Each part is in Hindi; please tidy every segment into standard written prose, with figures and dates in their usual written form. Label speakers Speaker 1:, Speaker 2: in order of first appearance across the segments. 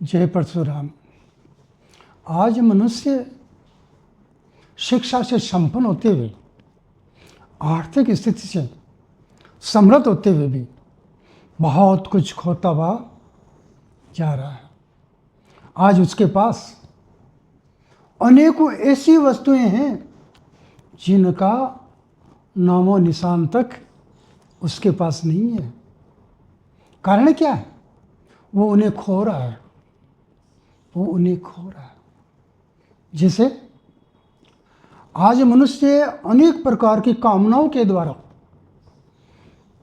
Speaker 1: जय परशुराम। आज मनुष्य शिक्षा से संपन्न होते हुए, आर्थिक स्थिति से समृद्ध होते हुए भी बहुत कुछ खोता हुआ जा रहा है। आज उसके पास अनेकों ऐसी वस्तुएं हैं जिनका नामो निशान तक उसके पास नहीं है। कारण क्या है? वो उन्हें खो रहा है, वो उन्हें खो रहा है। जैसे आज मनुष्य अनेक प्रकार की कामनाओं के द्वारा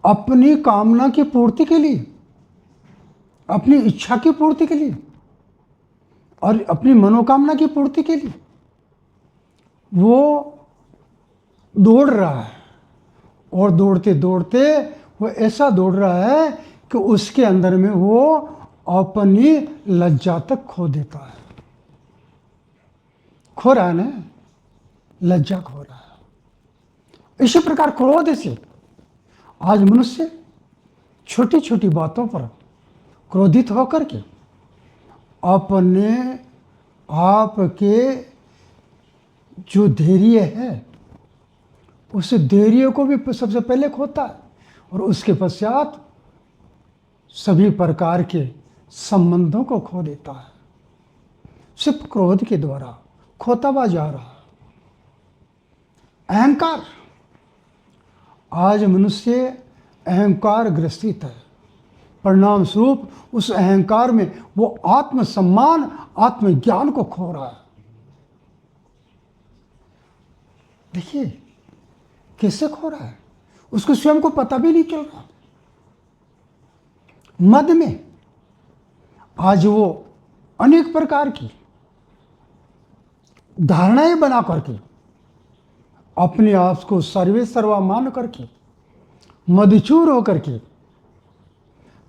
Speaker 1: अपनी कामना की पूर्ति के लिए, अपनी इच्छा की पूर्ति के लिए और अपनी मनोकामना की पूर्ति के लिए वो दौड़ रहा है। और दौड़ते दौड़ते वो ऐसा दौड़ रहा है कि उसके अंदर में वो अपनी लज्जा तक खो देता है। खो रहा है ना, लज्जा खो रहा है। इसी प्रकार क्रोध से आज मनुष्य छोटी छोटी बातों पर क्रोधित होकर के अपने आप के जो धैर्य है उस धैर्य को भी सबसे पहले खोता है और उसके पश्चात सभी प्रकार के संबंधों को खो देता है। सिर्फ क्रोध के द्वारा खोता हुआ जा रहा है। अहंकार, आज मनुष्य अहंकार ग्रसित है। परिणाम स्वरूप उस अहंकार में वो आत्मसम्मान, आत्मज्ञान को खो रहा है। देखिए कैसे खो रहा है, उसको स्वयं को पता भी नहीं चल रहा। मद में आज वो अनेक प्रकार की धारणाएं बना करके अपने आप को सर्वे सर्वा मान करके मदचूर होकर के,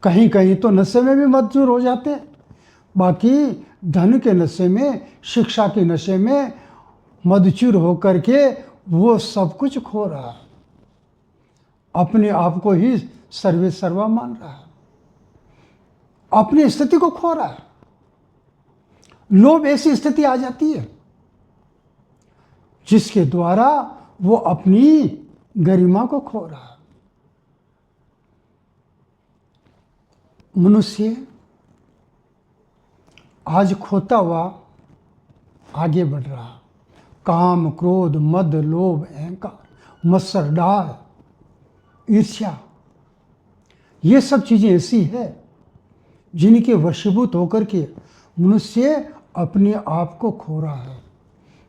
Speaker 1: कहीं कहीं तो नशे में भी मदचूर हो जाते हैं, बाकी धन के नशे में, शिक्षा के नशे में मदचूर होकर के वो सब कुछ खो रहा है। अपने आप को ही सर्वे सर्वा मान रहा है, अपनी स्थिति को खो रहा है। लोभ ऐसी स्थिति आ जाती है जिसके द्वारा वो अपनी गरिमा को खो रहा है। मनुष्य आज खोता हुआ आगे बढ़ रहा है। काम, क्रोध, मद, लोभ, अहंकार, मत्सर, डाह, ईर्ष्या, ये सब चीजें ऐसी है जिनके वशीभूत होकर के मनुष्य अपने आप को खो रहा है।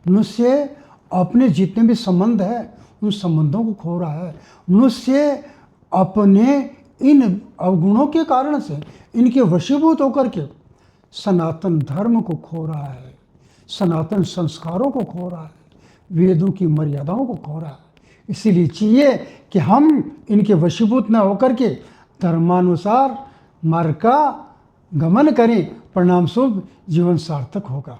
Speaker 1: मनुष्य अपने जितने भी संबंध है उन संबंधों को खो रहा है। मनुष्य अपने इन अवगुणों के कारण से, इनके वशीभूत होकर के सनातन धर्म को खो रहा है, सनातन संस्कारों को खो रहा है, वेदों की मर्यादाओं को खो रहा है। इसीलिए चाहिए कि हम इनके वशीभूत न होकर के धर्मानुसार मार्ग का गमन करें। परिणाम स्वरूप जीवन सार्थक होगा।